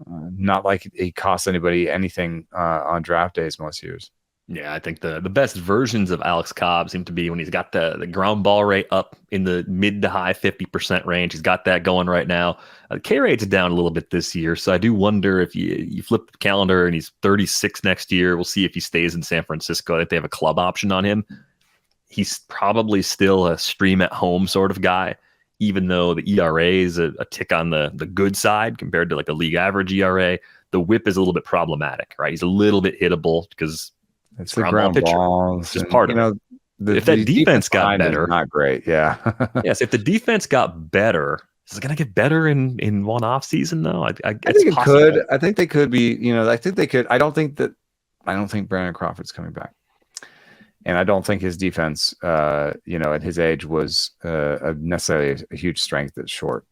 Speaker 2: not like it costs anybody anything on draft days most years.
Speaker 1: Yeah, I think the best versions of Alex Cobb seem to be when he's got the ground ball rate up in the mid to high 50% range. He's got that going right now. The K rate's down a little bit this year, so I do wonder if you flip the calendar and he's 36 next year. We'll see if he stays in San Francisco. I think they have a club option on him. He's probably still a stream at home sort of guy, even though the ERA is a tick on the good side compared to like a league average ERA. The whip is a little bit problematic, right? He's a little bit hittable because
Speaker 2: it's the ground ball.
Speaker 1: Just part of it. If that defense got better,
Speaker 2: not great. Yeah.
Speaker 1: Yes. If the defense got better, is it going to get better in one off season though? I think
Speaker 2: it could. I think they could be. You know, I think they could. I don't think Brandon Crawford's coming back. And I don't think his defense, you know, at his age was necessarily a huge strength at short.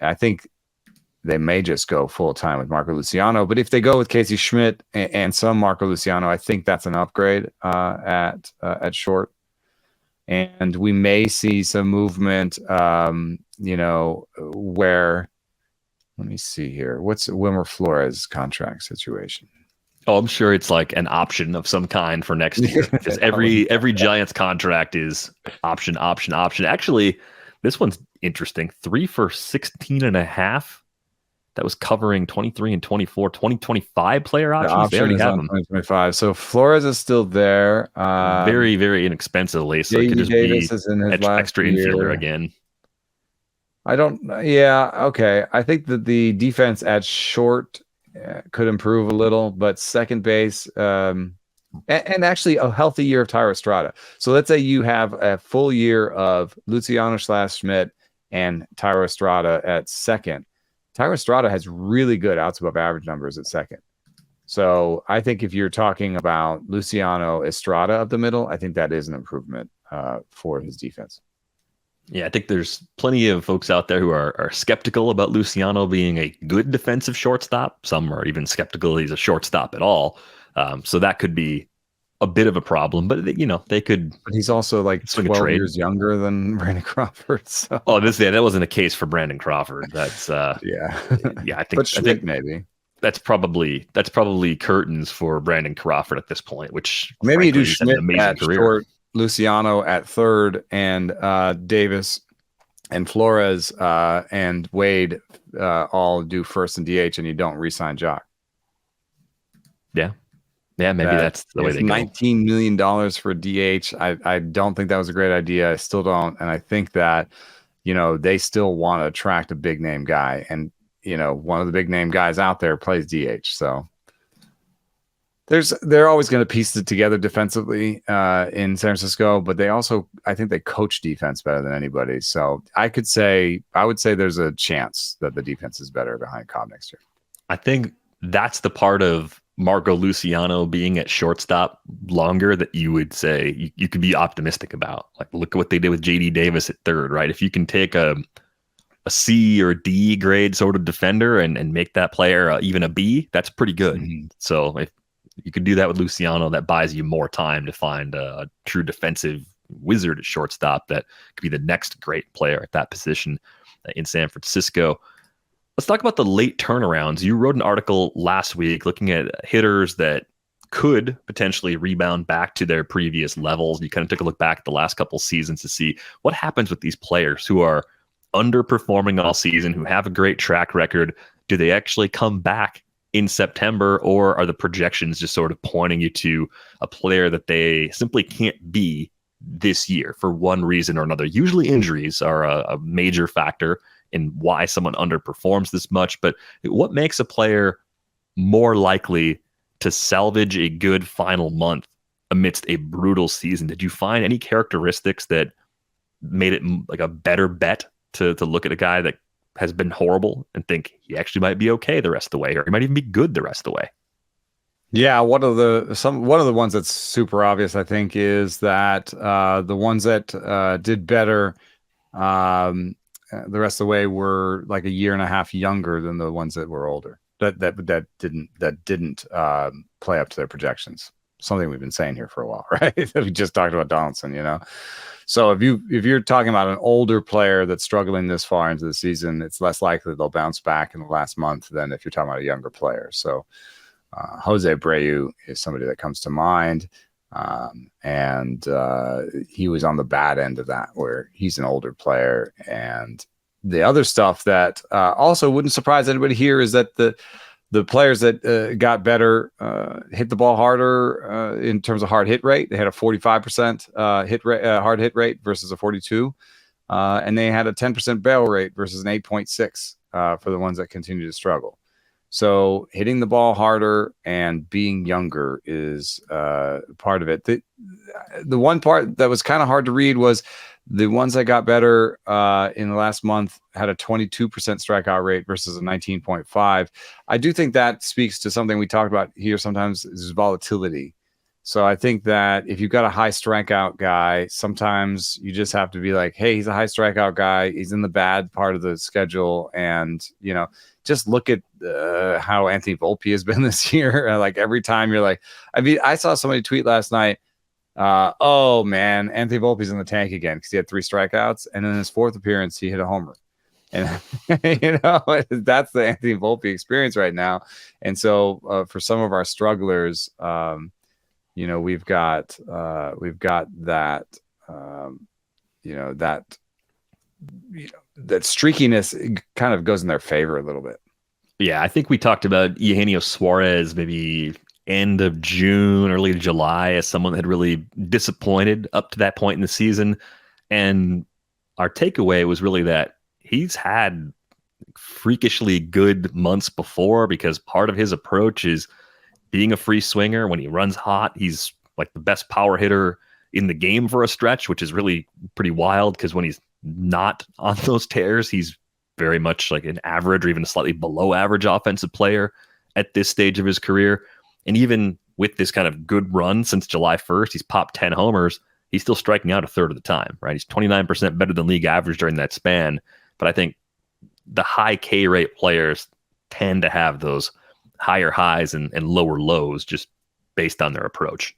Speaker 2: I think they may just go full time with Marco Luciano. But if they go with Casey Schmidt and some Marco Luciano, I think that's an upgrade at short. And we may see some movement, you know, where, let me see here. What's Wilmer Flores' contract situation?
Speaker 1: Oh, I'm sure it's like an option of some kind for next year, because every Giants contract is option. Actually, this one's interesting. 3 for 16.5. That was covering 23 and 24, 2025 player options. They already have them.
Speaker 2: 2025. So Flores is still there.
Speaker 1: Very, very inexpensively. So it could just
Speaker 2: Davis
Speaker 1: be
Speaker 2: is in his
Speaker 1: extra
Speaker 2: year.
Speaker 1: infielder again.
Speaker 2: Yeah, okay. I think that the defense at short could improve a little, but second base, and actually a healthy year of Tyro Estrada. So let's say you have a full year of Luciano Schmidt and Tyro Estrada at second. Tyro Estrada has really good outs above average numbers at second. So I think if you're talking about Luciano Estrada up the middle, I think that is an improvement for his defense.
Speaker 1: Yeah, I think there's plenty of folks out there who are skeptical about Luciano being a good defensive shortstop. Some are even skeptical he's a shortstop at all. So that could be a bit of a problem. But, you know, they could.
Speaker 2: But he's also like 12 years younger than Brandon Crawford. So.
Speaker 1: Oh, that wasn't a case for Brandon Crawford. That's
Speaker 2: yeah.
Speaker 1: Yeah, I
Speaker 2: think maybe.
Speaker 1: That's probably curtains for Brandon Crawford at this point, which
Speaker 2: maybe you do Schmidt
Speaker 1: an amazing
Speaker 2: at
Speaker 1: career.
Speaker 2: Short, Luciano at third, and Davis and Flores and Wade all do first and DH, and you don't re-sign Jock.
Speaker 1: Yeah, maybe that's the way they go.
Speaker 2: $19 million for DH. I don't think that was a great idea. I still don't, and I think that, you know, they still want to attract a big name guy, and you know, one of the big name guys out there plays DH. So They're always going to piece it together defensively in San Francisco, but they also, I think they coach defense better than anybody. So I would say there's a chance that the defense is better behind Cobb next year.
Speaker 1: I think that's the part of Marco Luciano being at shortstop longer that you would say you could be optimistic about. Like, look at what they did with JD Davis at third, right? If you can take a C or D grade sort of defender and make that player even a B, that's pretty good. Mm-hmm. So if you could do that with Luciano, that buys you more time to find a true defensive wizard at shortstop that could be the next great player at that position in San Francisco. Let's talk about the late turnarounds. You wrote an article last week looking at hitters that could potentially rebound back to their previous levels. You kind of took a look back at the last couple seasons to see what happens with these players who are underperforming all season, who have a great track record. Do they actually come back in September, or are the projections just sort of pointing you to a player that they simply can't be this year for one reason or another? Usually injuries are a major factor in why someone underperforms this much, but what makes a player more likely to salvage a good final month amidst a brutal season? Did you find any characteristics that made it like a better bet to look at a guy that has been horrible and think he actually might be okay the rest of the way, or he might even be good the rest of the way?
Speaker 2: Yeah, one of the ones that's super obvious, I think, is that the ones that did better the rest of the way were like a year and a half younger than the ones that were older. That didn't play up to their projections. Something we've been saying here for a while, right? We just talked about Donaldson, So if you're talking about an older player that's struggling this far into the season, it's less likely they'll bounce back in the last month than if you're talking about a younger player. So Jose Abreu is somebody that comes to mind. And he was on the bad end of that, where he's an older player. And the other stuff that also wouldn't surprise anybody here is that the players that got better hit the ball harder in terms of hard hit rate. They had a 45% hard hit rate versus a 42%. And they had a 10% bail rate versus an 8.6 for the ones that continue to struggle. So hitting the ball harder and being younger is part of it. The one part that was kind of hard to read was the ones that got better in the last month had a 22% strikeout rate versus a 19.5. I do think that speaks to something we talked about here sometimes, is volatility. So I think that if you've got a high strikeout guy, sometimes you just have to be like, hey, he's a high strikeout guy. He's in the bad part of the schedule. And, just look at how Anthony Volpe has been this year. Like every time you're like, I saw somebody tweet last night, oh man, Anthony Volpe's in the tank again because he had 3 strikeouts. And in his 4th appearance, he hit a homer. And, that's the Anthony Volpe experience right now. And so for some of our strugglers, we've got that, that streakiness kind of goes in their favor a little bit.
Speaker 1: Yeah, I think we talked about Eugenio Suarez maybe end of June, early July as someone that had really disappointed up to that point in the season. And our takeaway was really that he's had freakishly good months before, because part of his approach is being a free swinger. When he runs hot, he's like the best power hitter in the game for a stretch, which is really pretty wild, because when he's not on those tears, he's very much like an average or even a slightly below average offensive player at this stage of his career. And even with this kind of good run since July 1st, he's popped 10 homers. He's still striking out a third of the time, right? He's 29% better than league average during that span. But I think the high K rate players tend to have those higher highs and lower lows just based on their approach.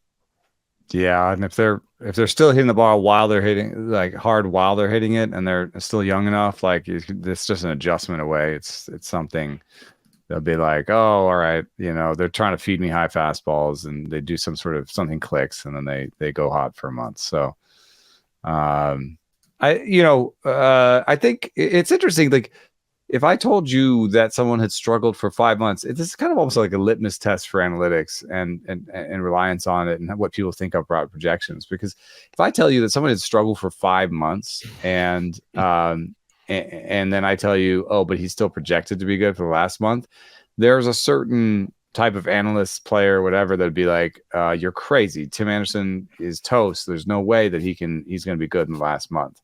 Speaker 2: Yeah, and if they're still hitting the ball while they're hitting hard while they're hitting it, and they're still young enough, it's just an adjustment away. It's something they'll be like, oh, all right, they're trying to feed me high fastballs, and they do some sort of something clicks, and then they go hot for a month. So, I think it's interesting. Like, if I told you that someone had struggled for 5 months, this is kind of almost like a litmus test for analytics and reliance on it and what people think about projections. Because if I tell you that someone had struggled for 5 months and then I tell you, oh, but he's still projected to be good for the last month, there's a certain type of analyst, player, whatever, that'd be like, you're crazy. Tim Anderson is toast. There's no way that he's going to be good in the last month.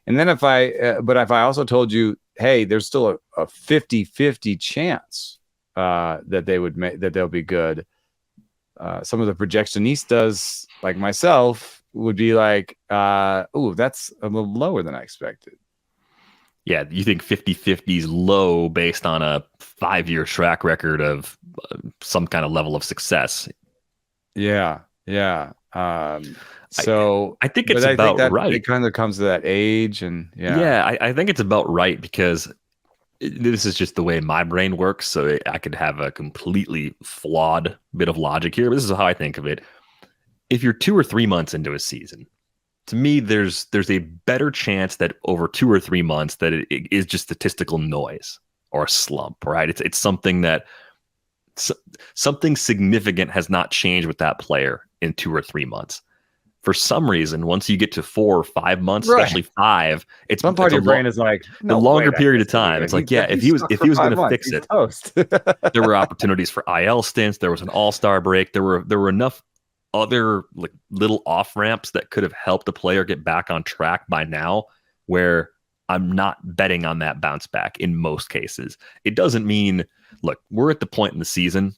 Speaker 2: And then if I also told you, hey, there's still a 50-50 chance that they'll be good. Some of the projectionistas like myself would be like, ooh, that's a little lower than I expected.
Speaker 1: Yeah, you think 50-50 is low based on a 5-year track record of some kind of level of success.
Speaker 2: Yeah. So
Speaker 1: I think it's about right.
Speaker 2: It kind of comes to that age, and
Speaker 1: I think it's about right, because this is just the way my brain works. So I could have a completely flawed bit of logic here, but this is how I think of it. If you're 2 or 3 months into a season, to me, there's a better chance that over 2 or 3 months that it is just statistical noise or a slump, right? It's something that something significant has not changed with that player in 2 or 3 months. For some reason, once you get to 4 or 5 months, especially 5, it's
Speaker 2: some part of your brain is like
Speaker 1: the longer period of time. It's like, if he was going to fix it, there were opportunities for IL stints. There was an all-star break. There were enough other like little off ramps that could have helped the player get back on track by now, where I'm not betting on that bounce back in most cases. It doesn't mean, look, we're at the point in the season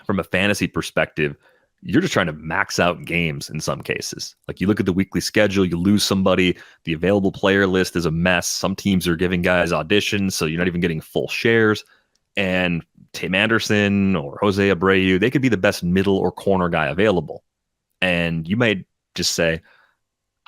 Speaker 1: from a fantasy perspective, you're just trying to max out games in some cases. Like, you look at the weekly schedule, you lose somebody, the available player list is a mess. Some teams are giving guys auditions, so you're not even getting full shares. And Tim Anderson or Jose Abreu, they could be the best middle or corner guy available. And you might just say,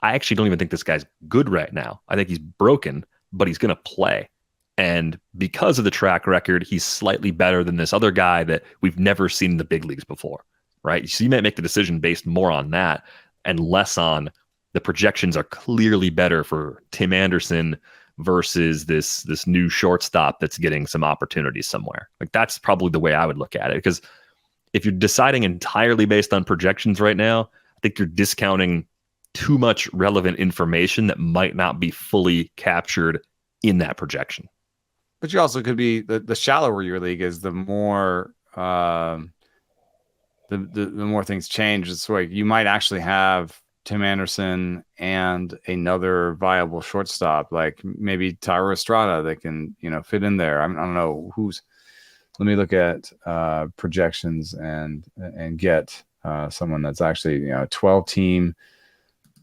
Speaker 1: I actually don't even think this guy's good right now. I think he's broken, but he's going to play. And because of the track record, he's slightly better than this other guy that we've never seen in the big leagues before, right? So you might make the decision based more on that and less on the projections are clearly better for Tim Anderson versus this new shortstop that's getting some opportunities somewhere. Like, that's probably the way I would look at it, because if you're deciding entirely based on projections right now, I think you're discounting too much relevant information that might not be fully captured in that projection.
Speaker 2: But you also could be the shallower your league is, the more the more things change. It's like you might actually have Tim Anderson and another viable shortstop, like maybe Tyro Estrada, that can, fit in there. I don't know who's. Let me look at projections and get someone that's actually 12 team.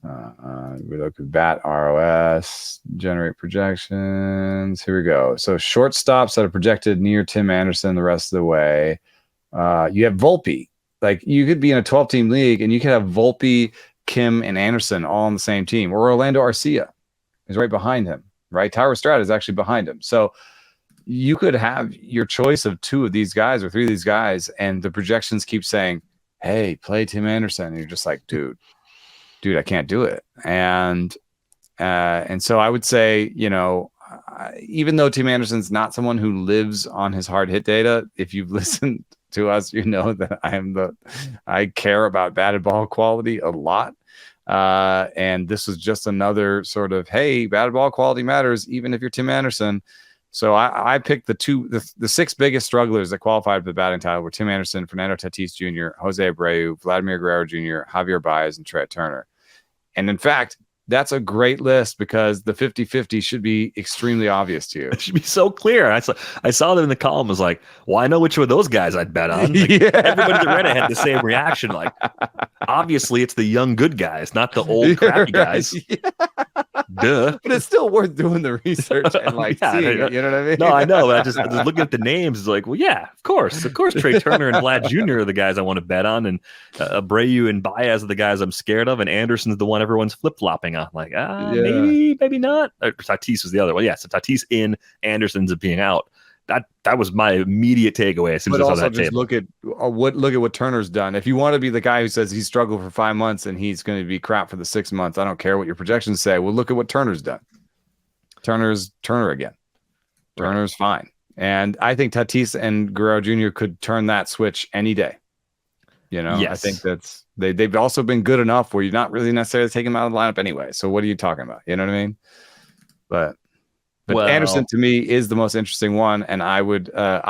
Speaker 2: We look at bat ROS, generate projections. Here we go. So shortstops that are projected near Tim Anderson the rest of the way. You have Volpe. Like, you could be in a 12-team league and you could have Volpe, Kim, and Anderson all on the same team. Or Orlando Arcia is right behind him, right? Tyro Estrada is actually behind him. So you could have your choice of 2 of these guys or 3 of these guys, and the projections keep saying, hey, play Tim Anderson. And you're just like, dude, I can't do it. And so I would say, even though Tim Anderson's not someone who lives on his hard hit data, if you've listened to us, you know that I care about batted ball quality a lot. And this was just another sort of, hey, batted ball quality matters, even if you're Tim Anderson. So I picked the 6 biggest strugglers that qualified for the batting title were Tim Anderson, Fernando Tatis Jr., Jose Abreu, Vladimir Guerrero Jr., Javier Baez, and Trey Turner. And in fact, that's a great list, because the 50-50 should be extremely obvious to you.
Speaker 1: It should be so clear. I saw them in the column. I was like, well, I know which one of those guys I'd bet on. Like, everybody that read it had the same reaction. Like, obviously, it's the young good guys, not the old crappy guys. Yeah. Duh.
Speaker 2: But it's still worth doing the research and seeing it. You know what I mean?
Speaker 1: No, I know. But I just looking at the names, it's like, well, yeah, of course. Trey Turner and Vlad Jr. are the guys I want to bet on, and Abreu and Baez are the guys I'm scared of, and Anderson's the one everyone's flip flopping on. Like, maybe not. Tatis was the other one. Yeah, so Tatis in, Anderson's being out. That was my immediate takeaway as soon as I saw that table.
Speaker 2: Look at what Turner's done. If you want to be the guy who says he struggled for 5 months and he's going to be crap for the 6 months, I don't care what your projections say. Well, look at what Turner's done. Turner's Turner again. Right. Turner's fine. And I think Tatis and Guerrero Jr. could turn that switch any day. Yes. I think that's they've also been good enough where you're not really necessarily taking them out of the lineup anyway. So what are you talking about? You know what I mean? But But Anderson to me is the most interesting one, and I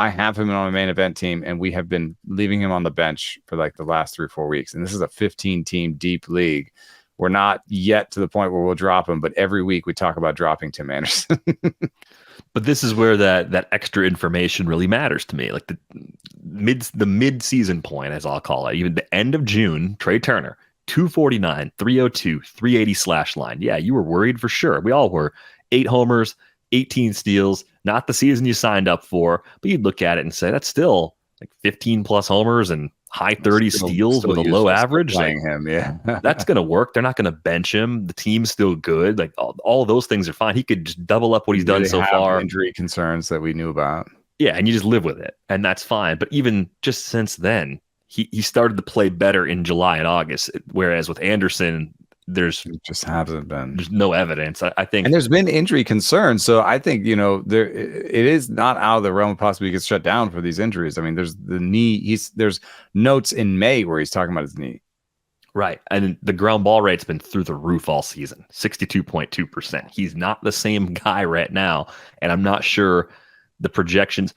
Speaker 2: have him on my main event team, and we have been leaving him on the bench for like the last 3 or 4 weeks. And this is a 15-team deep league. We're not yet to the point where we'll drop him, but every week we talk about dropping Tim Anderson.
Speaker 1: But this is where that extra information really matters to me. Like the mid-season point, as I'll call it, even the end of June, Trey Turner, 249, 302, 380 slash line. Yeah, you were worried for sure. We all were. 8 homers, 18 steals, not the season you signed up for, but you'd look at it and say that's still like 15 plus homers and high 30 steals with a low average.
Speaker 2: Playing him, yeah.
Speaker 1: That's going to work. They're not going to bench him. The team's still good. Like all of those things are fine. He could just double up what he's done so far.
Speaker 2: Injury concerns that we knew about.
Speaker 1: Yeah, and you just live with it, and that's fine. But even just since then, he started to play better in July and August, whereas with Anderson, it
Speaker 2: just hasn't been.
Speaker 1: There's no evidence. I think,
Speaker 2: and there's been injury concerns. So I think it is not out of the realm of possibility he gets shut down for these injuries. I mean, there's the knee. There's notes in May where he's talking about his knee.
Speaker 1: Right, and the ground ball rate's been through the roof all season, 62.2%. He's not the same guy right now, and I'm not sure the projections.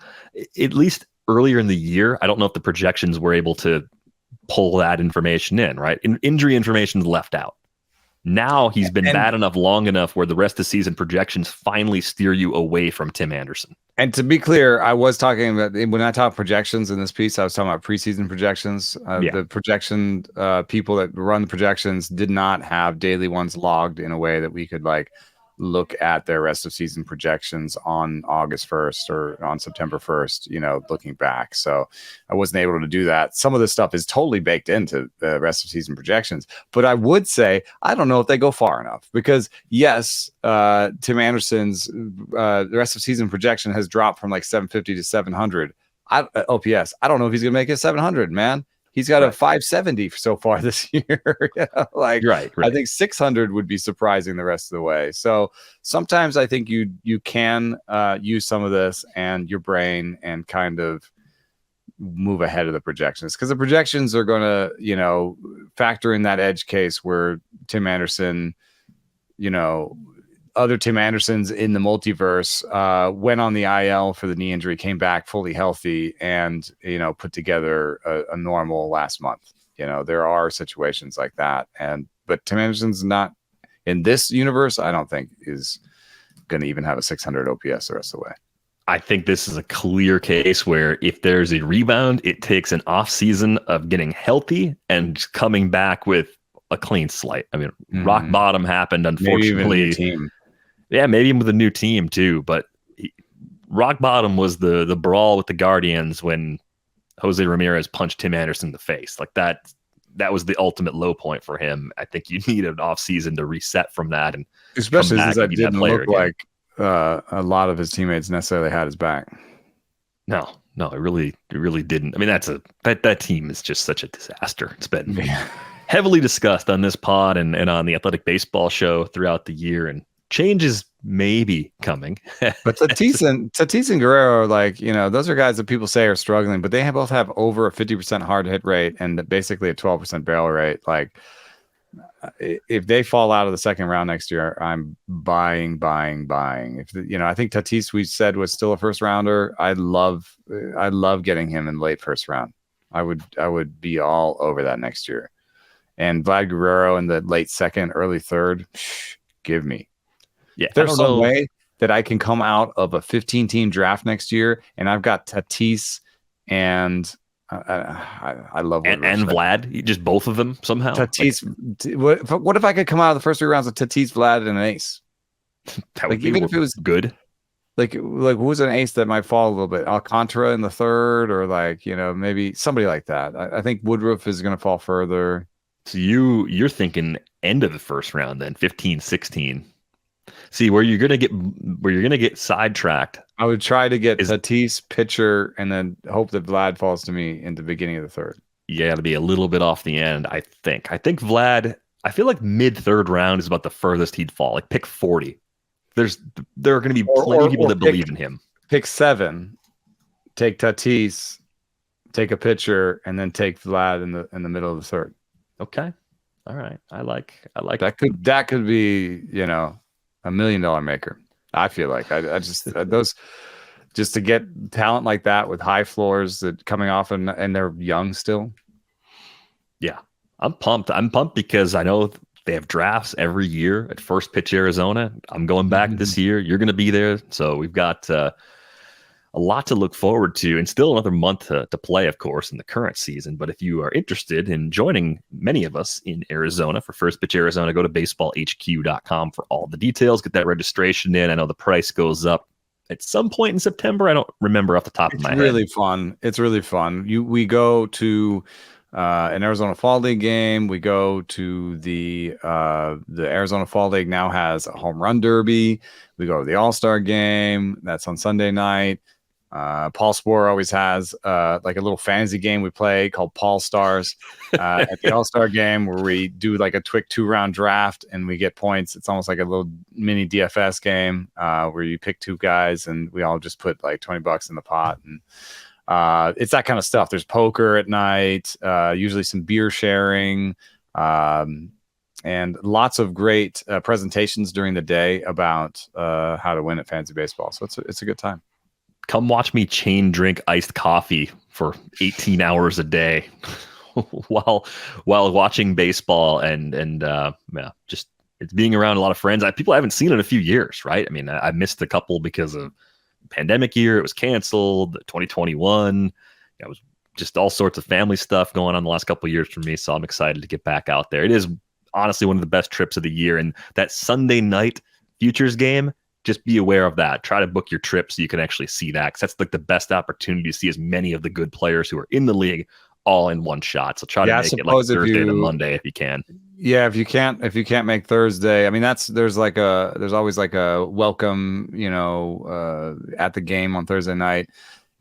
Speaker 1: At least earlier in the year, I don't know if the projections were able to pull that information in. Right, injury information's left out. Now he's been bad enough long enough where the rest of the season projections finally steer you away from Tim Anderson.
Speaker 2: And to be clear, I was talking about, when I talk projections in this piece, I was talking about preseason projections. The projection people that run the projections did not have daily ones logged in a way that we could like look at their rest of season projections on August 1st or on September 1st, looking back. So I wasn't able to do that. Some of this stuff is totally baked into the rest of season projections, but I would say, I don't know if they go far enough because yes, Tim Anderson's the rest of season projection has dropped from like 750 to 700 OPS. I don't know if he's going to make it 700, man. He's got a 570 so far this year. Right. I think 600 would be surprising the rest of the way. So sometimes I think you can use some of this and your brain and kind of move ahead of the projections, because the projections are going to, factor in that edge case where Tim Anderson, other Tim Andersons in the multiverse went on the IL for the knee injury, came back fully healthy, and put together a normal last month. There are situations like that, but Tim Anderson's not in this universe. I don't think is going to even have a 600 OPS the rest of the way.
Speaker 1: I think this is a clear case where if there's a rebound, it takes an off season of getting healthy and coming back with a clean slate. I mean, rock bottom happened, unfortunately. Maybe even with a new team too, but rock bottom was the brawl with the Guardians when Jose Ramirez punched Tim Anderson in the face. Like that was the ultimate low point for him. I think you need an off season to reset from that, and
Speaker 2: especially since that didn't look like a lot of his teammates necessarily had his back. No,
Speaker 1: it really didn't. I mean, that team is just such a disaster. It's been heavily discussed on this pod and on the Athletic Baseball show throughout the year, and change is maybe coming.
Speaker 2: But Tatis and Guerrero are those are guys that people say are struggling, but they both have over a 50% hard hit rate and basically a 12% barrel rate. Like, if they fall out of the second round next year, I'm buying. If I think Tatis, we said, was still a first rounder. I love getting him in late first round. I would be all over that next year. And Vlad Guerrero in the late second, early third, give me.
Speaker 1: Yeah,
Speaker 2: there's some way that I can come out of a 15-team draft next year, and I've got Tatis and I love
Speaker 1: and Vlad, just both of them somehow.
Speaker 2: Tatis. What if I could come out of the first 3 rounds with Tatis, Vlad, and an ace?
Speaker 1: That would even if it was good.
Speaker 2: Like who's an ace that might fall a little bit? Alcantara in the third, or maybe somebody like that. I think Woodruff is going to fall further.
Speaker 1: So you're thinking end of the first round then, 15, 16. See where you're gonna get sidetracked.
Speaker 2: I would try to get Tatis pitcher and then hope that Vlad falls to me in the beginning of the third.
Speaker 1: You got to be a little bit off the end. I think Vlad. I feel like mid third round is about the furthest he'd fall. Like pick 40. There are going to be plenty of people that believe in him.
Speaker 2: Pick 7. Take Tatis. Take a pitcher and then take Vlad in the middle of the third.
Speaker 1: Okay. All right. I like
Speaker 2: that. Could be $1 million maker. I feel like I just those just to get talent like that with high floors that coming off and they're young still.
Speaker 1: Yeah, I'm pumped. I'm pumped because I know they have drafts every year at First Pitch Arizona. I'm going back this year. You're going to be there. So we've got a lot to look forward to and still another month to play, of course, in the current season. But if you are interested in joining many of us in Arizona for First Pitch Arizona, go to baseballhq.com for all the details. Get that registration in. I know the price goes up at some point in September. I don't remember off the top of my head.
Speaker 2: It's really fun. It's really fun. We go to an Arizona Fall League game. We go to the Arizona Fall League now has a home run derby. We go to the All-Star game. That's on Sunday night. Paul Sporer always has like a little fantasy game we play called Paul Stars at the All-Star game where we do like a quick 2-round draft and we get points. It's almost like a little mini DFS game where you pick 2 guys and we all just put like $20 in the pot. And it's that kind of stuff. There's poker at night, usually some beer sharing, and lots of great presentations during the day about how to win at fantasy baseball. So it's a good time.
Speaker 1: Come watch me chain drink iced coffee for 18 hours a day while watching baseball and yeah, just it's being around a lot of friends. People I haven't seen in a few years, right? I mean, I missed a couple because of pandemic year. It was canceled. 2021. It was just all sorts of family stuff going on the last couple of years for me. So I'm excited to get back out there. It is honestly one of the best trips of the year. And that Sunday night futures game, just be aware of that. Try to book your trip so you can actually see that, because that's like the best opportunity to see as many of the good players who are in the league all in one shot. So try to make it like Thursday to Monday if you can.
Speaker 2: Yeah, if you can't make Thursday, I mean there's always like a welcome, at the game on Thursday night.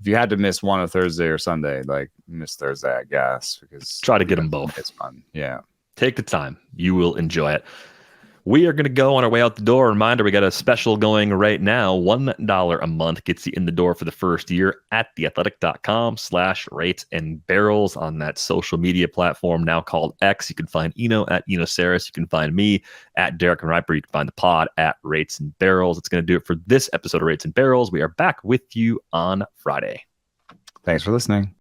Speaker 2: If you had to miss one of Thursday or Sunday, like miss Thursday, I guess, because
Speaker 1: try to get them both.
Speaker 2: It's fun. Yeah.
Speaker 1: Take the time. You will enjoy it. We are going to go on our way out the door. Reminder, we got a special going right now. $1 a month gets you in the door for the first year at theathletic.com/rates and barrels on that social media platform now called X. You can find Eno at Enosaurus. You can find me at Derek and Riper. You can find the pod at Rates and Barrels. It's going to do it for this episode of Rates and Barrels. We are back with you on Friday.
Speaker 2: Thanks for listening.